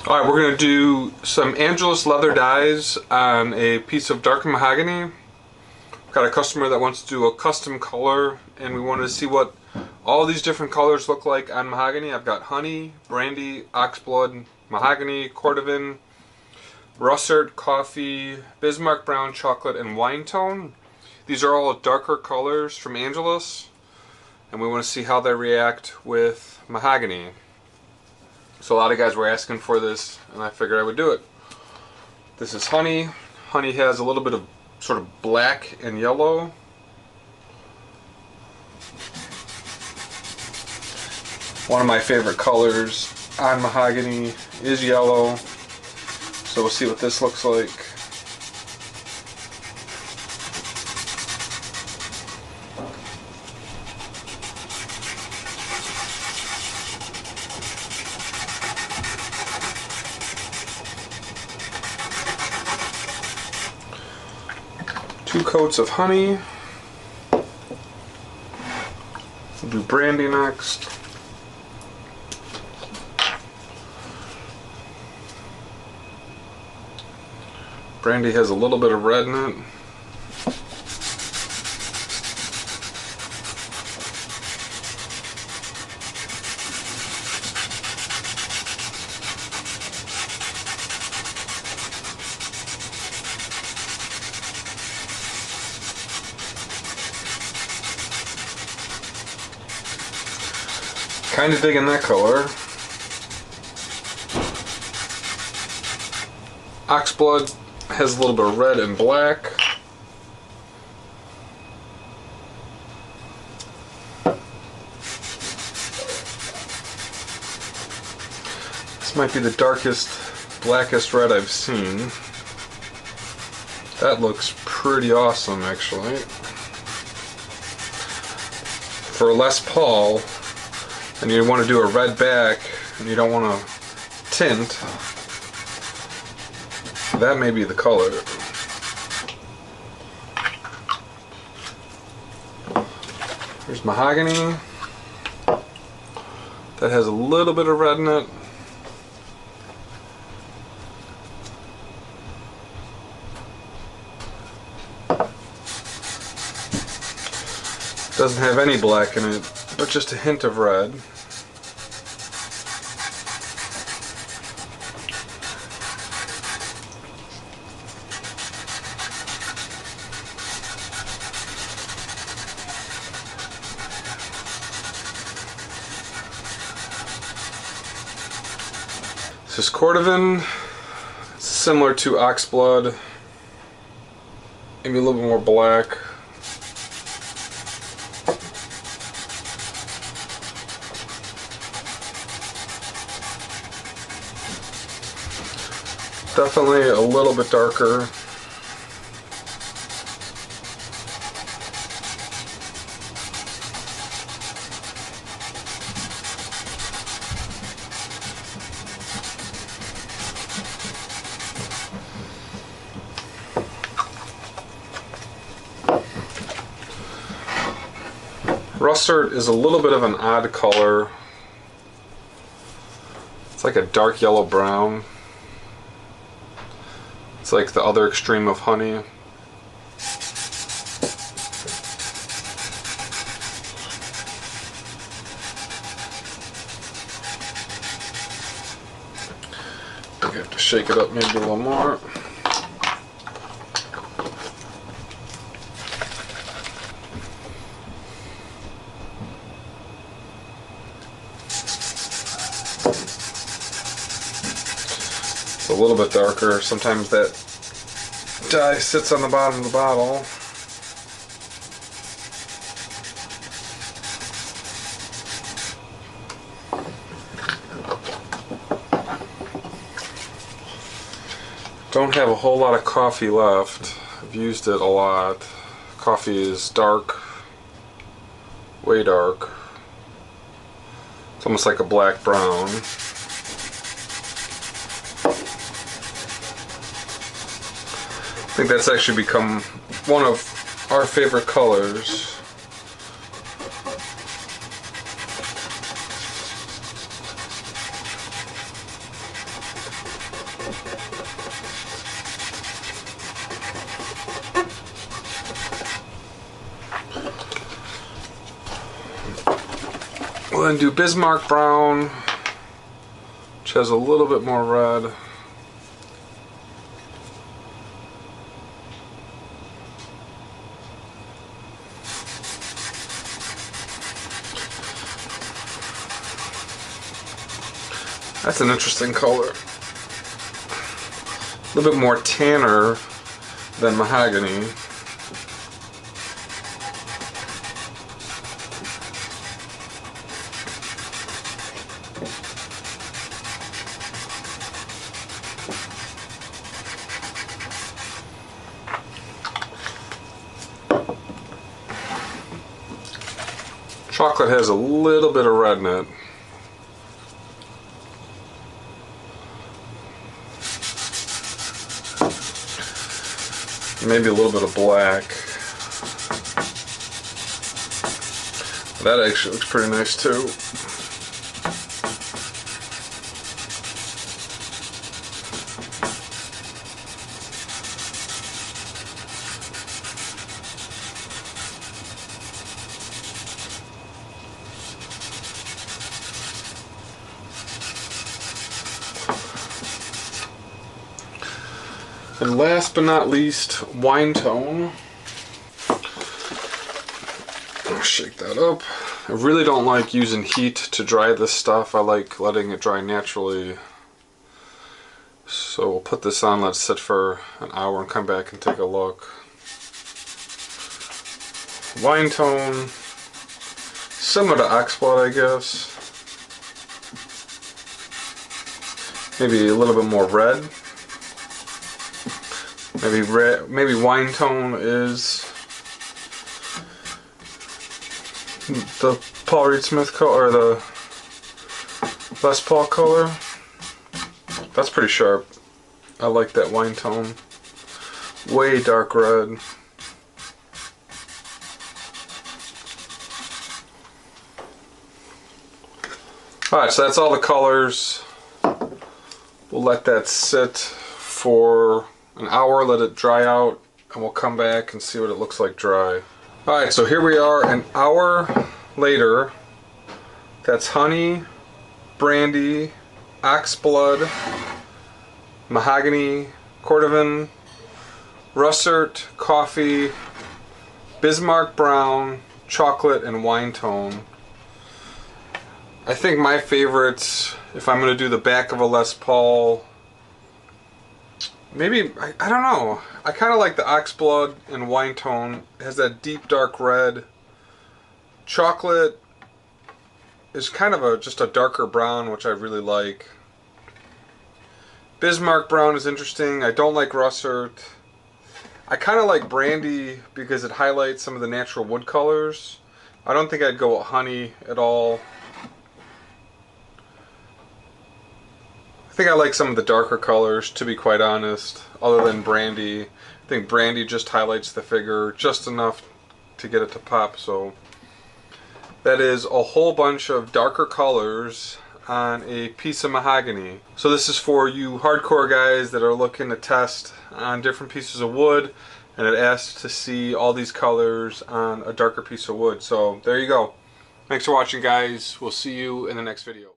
Alright, we're going to do some Angelus Leather Dyes on a piece of dark mahogany. We've got a customer that wants to do a custom color, and we wanted to see what all these different colors look like on mahogany. I've got honey, brandy, oxblood, mahogany, cordovan, russet, coffee, Bismarck brown, chocolate, and wine tone. These are all darker colors from Angelus, and we want to see how they react with mahogany. So a lot of guys were asking for this, and I figured I would do it. This is honey. Honey has a little bit of sort of black and yellow. One of my favorite colors on mahogany is yellow. So we'll see what this looks like. Two coats of honey. We'll do brandy next. Brandy has a little bit of red in it. Kind of digging that color. Oxblood has a little bit of red and black. This might be the darkest, blackest red I've seen. That looks pretty awesome, actually. For a Les Paul, and you want to do a red back, and you don't want to tint, that may be the color. Here's mahogany. That has a little bit of red in it. Doesn't have any black in it, but just a hint of red. This is cordovan. It's similar to oxblood, maybe a little bit more black. Definitely a little bit darker. Russet is a little bit of an odd color. It's like a dark yellow brown. It's like the other extreme of honey. I have to shake it up maybe a little more. A little bit darker. Sometimes that dye sits on the bottom of the bottle. Don't have a whole lot of coffee left. I've used it a lot. Coffee is dark, way dark. It's almost like a black brown. I think that's actually become one of our favorite colors. We'll then do Bismarck brown, which has a little bit more red. That's an interesting color. A little bit more tanner than mahogany. Chocolate has a little bit of red in it. Maybe a little bit of black. That actually looks pretty nice too. And last but not least, wine tone. I'll shake that up. I really don't like using heat to dry this stuff. I like letting it dry naturally. So we'll put this on, let it sit for an hour and come back and take a look. Wine tone, similar to oxblood, I guess. Maybe a little bit more red. Maybe wine tone is the Paul Reed Smith color, or the Les Paul color. That's pretty sharp. I like that wine tone. Way dark red. Alright, so that's all the colors. We'll let that sit for an hour, let it dry out, and we'll come back and see what it looks like dry. Alright, so here we are an hour later. That's honey, brandy, oxblood, mahogany, Cordovan, russet, coffee, Bismarck brown, chocolate, and wine tone. I think my favorites, if I'm going to do the back of a Les Paul, maybe, I don't know. I kind of like the oxblood and wine tone. It has that deep dark red. Chocolate is kind of just a darker brown, which I really like. Bismarck brown is interesting. I don't like russet. I kind of like brandy because it highlights some of the natural wood colors. I don't think I'd go with honey at all. I think I like some of the darker colors, to be quite honest, other than brandy. I think brandy just highlights the figure just enough to get it to pop. So that is a whole bunch of darker colors on a piece of mahogany. So this is for you hardcore guys that are looking to test on different pieces of wood, and it asks to see all these colors on a darker piece of wood. So there you go. Thanks for watching, guys. We'll see you in the next video.